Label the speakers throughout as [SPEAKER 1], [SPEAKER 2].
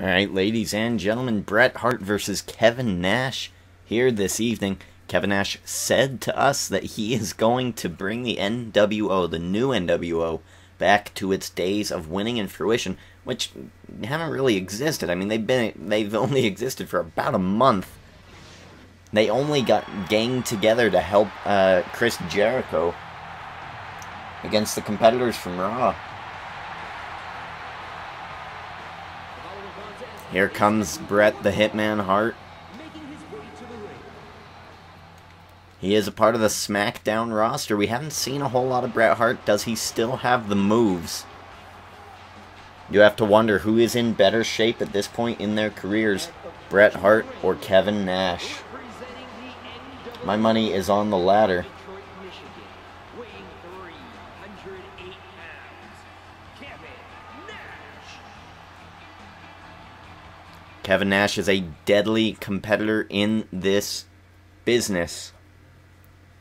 [SPEAKER 1] Alright, ladies and gentlemen, Bret Hart versus Kevin Nash here this evening. Kevin Nash said to us that he is going to bring the NWO, the new NWO, back to its days of winning and fruition, which haven't really existed. I mean, they've only existed for about a month. They only got ganged together to help Chris Jericho against the competitors from Raw. Here comes Bret the Hitman Hart. He is a part of the SmackDown roster. We haven't seen a whole lot of Bret Hart. Does he still have the moves? You have to wonder who is in better shape at this point in their careers, Bret Hart or Kevin Nash. My money is on the latter. Kevin Nash is a deadly competitor in this business.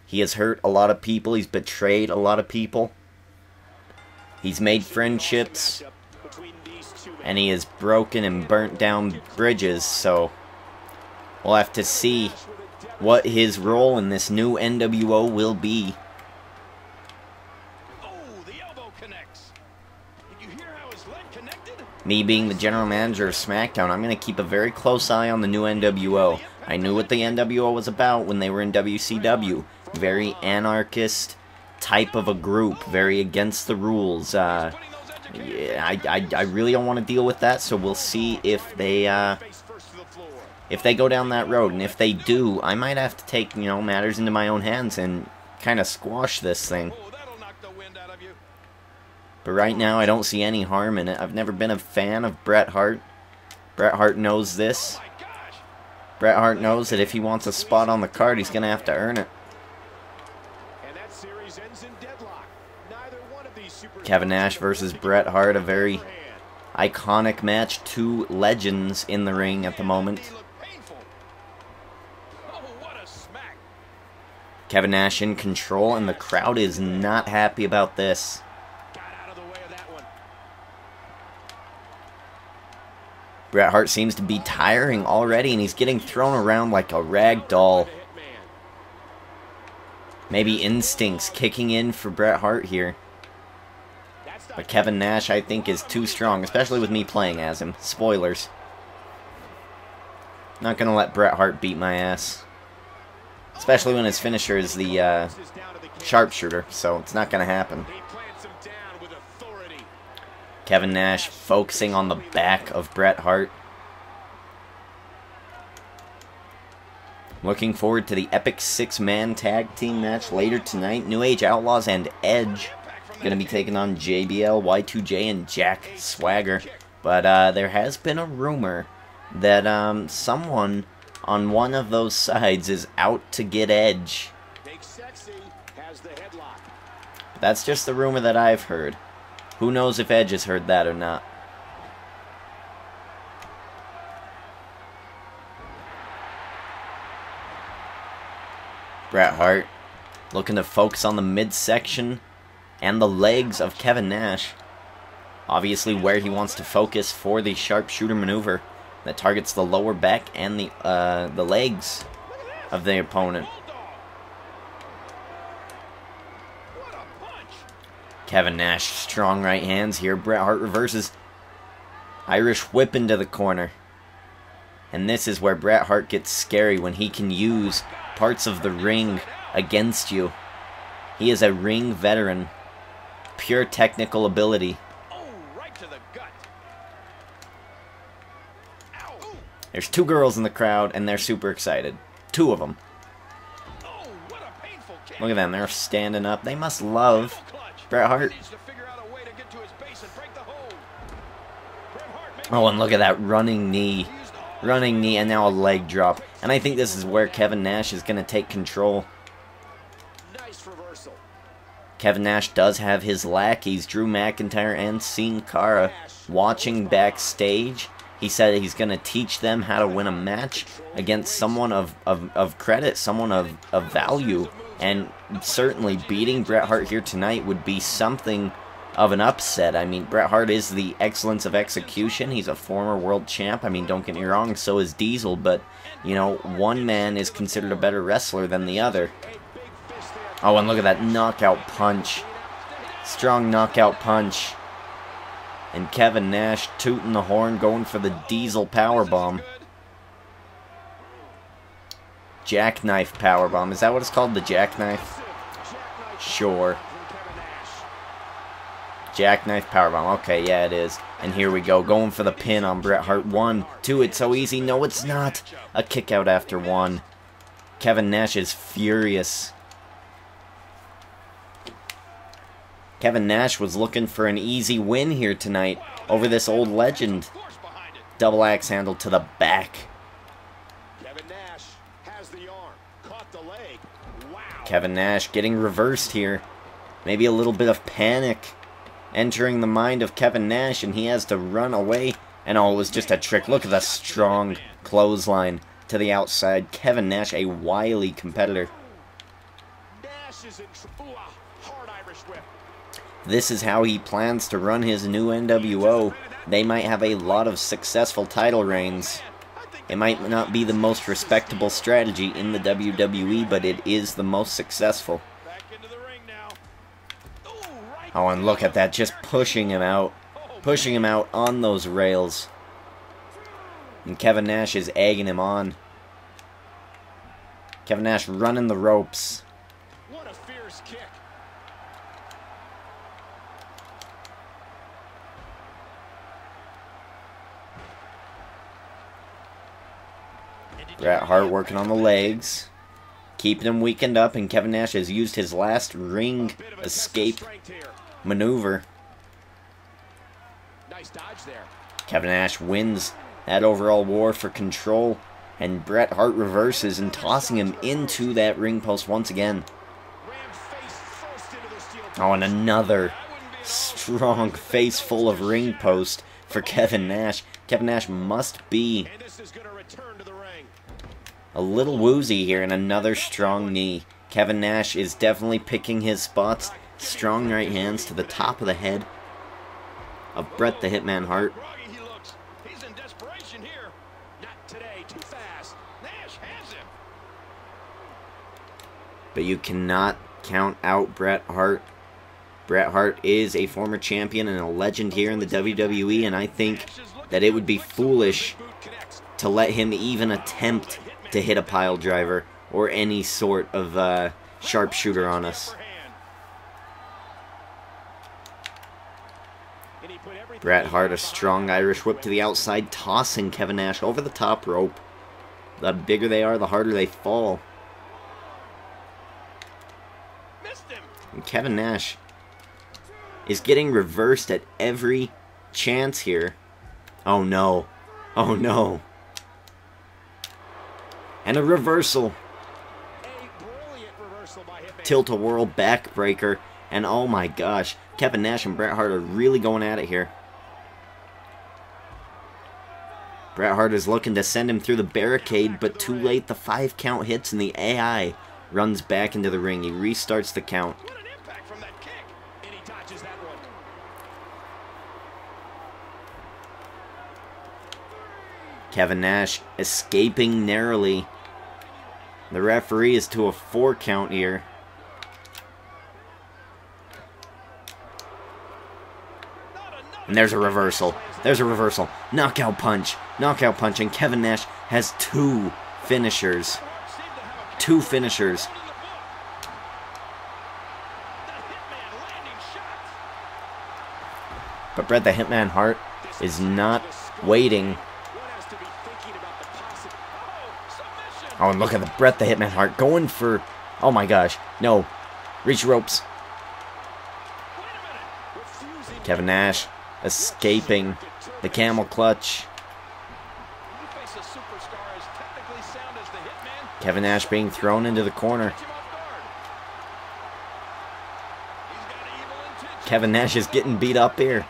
[SPEAKER 1] He has hurt a lot of people. He's betrayed a lot of people. He's made friendships. And he has broken and burnt down bridges. So we'll have to see what his role in this new NWO will be. Me being the general manager of SmackDown, I'm going to keep a very close eye on the new NWO. I knew what the NWO was about when they were in WCW. Very anarchist type of a group, very against the rules. Yeah, I really don't want to deal with that, so we'll see if they go down that road. And if they do, I might have to take, matters into my own hands and kind of squash this thing. But right now, I don't see any harm in it. I've never been a fan of Bret Hart. Bret Hart knows this. Bret Hart knows that if he wants a spot on the card, he's going to have to earn it. Kevin Nash versus Bret Hart, a very iconic match. Two legends in the ring at the moment. Kevin Nash in control, and the crowd is not happy about this. Bret Hart seems to be tiring already, and he's getting thrown around like a rag doll. Maybe instincts kicking in for Bret Hart here. But Kevin Nash, I think, is too strong, especially with me playing as him. Spoilers. Not going to let Bret Hart beat my ass. Especially when his finisher is the sharpshooter, so it's not going to happen. Kevin Nash focusing on the back of Bret Hart. Looking forward to the epic 6-man tag team match later tonight. New Age Outlaws and Edge going to be taking on JBL, Y2J, and Jack Swagger. But there has been a rumor that someone on one of those sides is out to get Edge. That's just the rumor that I've heard. Who knows if Edge has heard that or not. Bret Hart looking to focus on the midsection and the legs of Kevin Nash. Obviously where he wants to focus for the sharpshooter maneuver that targets the lower back and the legs of the opponent. Kevin Nash, strong right hands here. Bret Hart reverses. Irish whip into the corner. And this is where Bret Hart gets scary, when he can use parts of the ring against you. He is a ring veteran. Pure technical ability. There's two girls in the crowd, and they're super excited. Two of them. Look at them, they're standing up. They must love Bret Hart. Oh, and look at that running knee. Running knee, and now a leg drop. And I think this is where Kevin Nash is going to take control. Kevin Nash does have his lackeys, Drew McIntyre and Sin Cara, watching backstage. He said he's going to teach them how to win a match against someone of credit, someone of value. And certainly beating Bret Hart here tonight would be something of an upset. I mean, Bret Hart is the excellence of execution. He's a former world champ. I mean, don't get me wrong, so is Diesel, but, you know, one man is considered a better wrestler than the other. Oh, and look at that knockout punch. Strong knockout punch. And Kevin Nash tooting the horn, going for the Diesel powerbomb. Jackknife powerbomb. Is that what it's called? The jackknife? Sure. Jackknife powerbomb. Okay, yeah, it is. And here we go. Going for the pin on Bret Hart. 1, 2. It's so easy. No, it's not. A kick out after 1. Kevin Nash is furious. Kevin Nash was looking for an easy win here tonight over this old legend. Double axe handle to the back. Kevin Nash getting reversed here. Maybe a little bit of panic entering the mind of Kevin Nash, and he has to run away. And oh, it was just a trick. Look at the strong clothesline to the outside. Kevin Nash, a wily competitor. This is how he plans to run his new NWO. They might have a lot of successful title reigns. It might not be the most respectable strategy in the WWE, but it is the most successful. Oh, and look at that, just pushing him out. Pushing him out on those rails. And Kevin Nash is egging him on. Kevin Nash running the ropes.
[SPEAKER 2] What a fierce kick.
[SPEAKER 1] Bret Hart working on the legs, keeping him weakened up, and Kevin Nash has used his last ring escape maneuver.
[SPEAKER 2] Nice dodge there.
[SPEAKER 1] Kevin Nash wins that overall war for control, and Bret Hart reverses and tossing him into that ring post once again. Oh, and another strong face full of ring post for Kevin Nash. Kevin Nash must be a little woozy here, and another strong knee. Kevin Nash is definitely picking his spots. Strong right hands to the top of the head of Bret the Hitman Hart.
[SPEAKER 2] He's in desperation here. Not today, too fast. Nash has him.
[SPEAKER 1] But you cannot count out Bret Hart. Bret Hart is a former champion and a legend here in the WWE, and I think that it would be foolish to let him even attempt to hit a pile driver or any sort of sharpshooter on us. Bret Hart, a strong Irish whip to the outside, tossing Kevin Nash over the top rope. The bigger they are, the harder they fall. And Kevin Nash is getting reversed at every chance here. Oh no. Oh no. And a reversal. Tilt-a-whirl backbreaker. And oh my gosh, Kevin Nash and Bret Hart are really going at it here. Bret Hart is looking to send him through the barricade, but too late. The 5 count hits and the AI runs back into the ring. He restarts the count. Kevin Nash escaping narrowly. The referee is to a 4 count here. And there's a reversal. There's a reversal. Knockout punch. Knockout punch. And Kevin Nash has 2 finishers. 2 finishers. But Bret the Hitman Hart is not waiting. Oh, and look at the Bret the Hitman Hart going for... Oh my gosh. No. Reach ropes. Kevin Nash escaping the camel clutch. Kevin Nash being thrown into the corner. Kevin Nash is getting beat up here.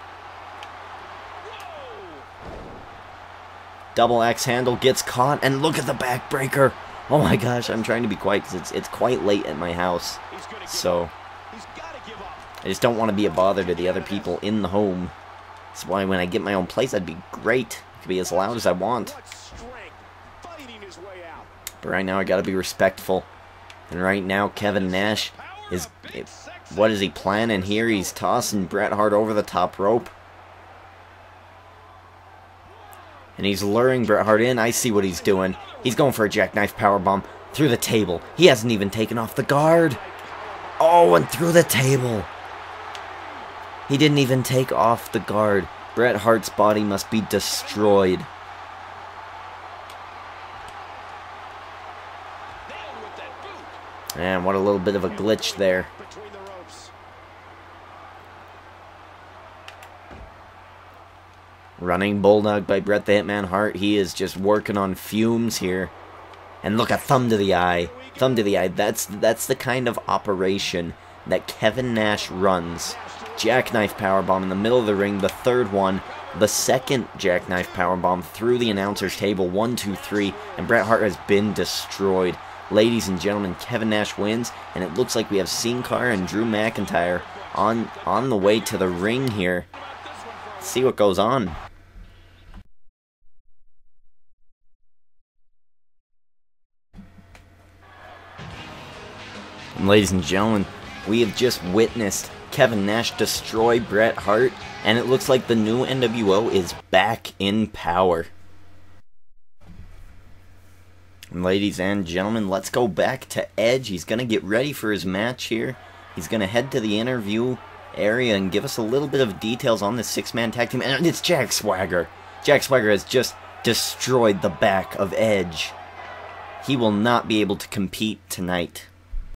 [SPEAKER 1] Double axe handle gets caught, and look at the backbreaker. Oh my gosh, I'm trying to be quiet because it's quite late at my house. So, I just don't want to be a bother to the other people in the home. That's why when I get my own place, I'd be great. I could be as loud as I want. But right now, I gotta be respectful. And right now, Kevin Nash is... What is he planning here? He's tossing Bret Hart over the top rope. And he's luring Bret Hart in. I see what he's doing. He's going for a jackknife powerbomb through the table. He hasn't even taken off the guard. Oh, and through the table. He didn't even take off the guard. Bret Hart's body must be destroyed. Man, what a little bit of a glitch there. Running Bulldog by Bret the Hitman Hart. He is just working on fumes here. And look, a thumb to the eye. Thumb to the eye. That's the kind of operation that Kevin Nash runs. Jackknife powerbomb in the middle of the ring. The third one. The second jackknife powerbomb through the announcer's table. 1, 2, 3. And Bret Hart has been destroyed. Ladies and gentlemen, Kevin Nash wins. And it looks like we have Sin Cara and Drew McIntyre on the way to the ring here. Let's see what goes on. And ladies and gentlemen, we have just witnessed Kevin Nash destroy Bret Hart, and it looks like the new NWO is back in power. And ladies and gentlemen, let's go back to Edge. He's going to get ready for his match here. He's going to head to the interview area and give us a little bit of details on this 6-man tag team. And it's Jack Swagger. Jack Swagger has just destroyed the back of Edge. He will not be able to compete tonight.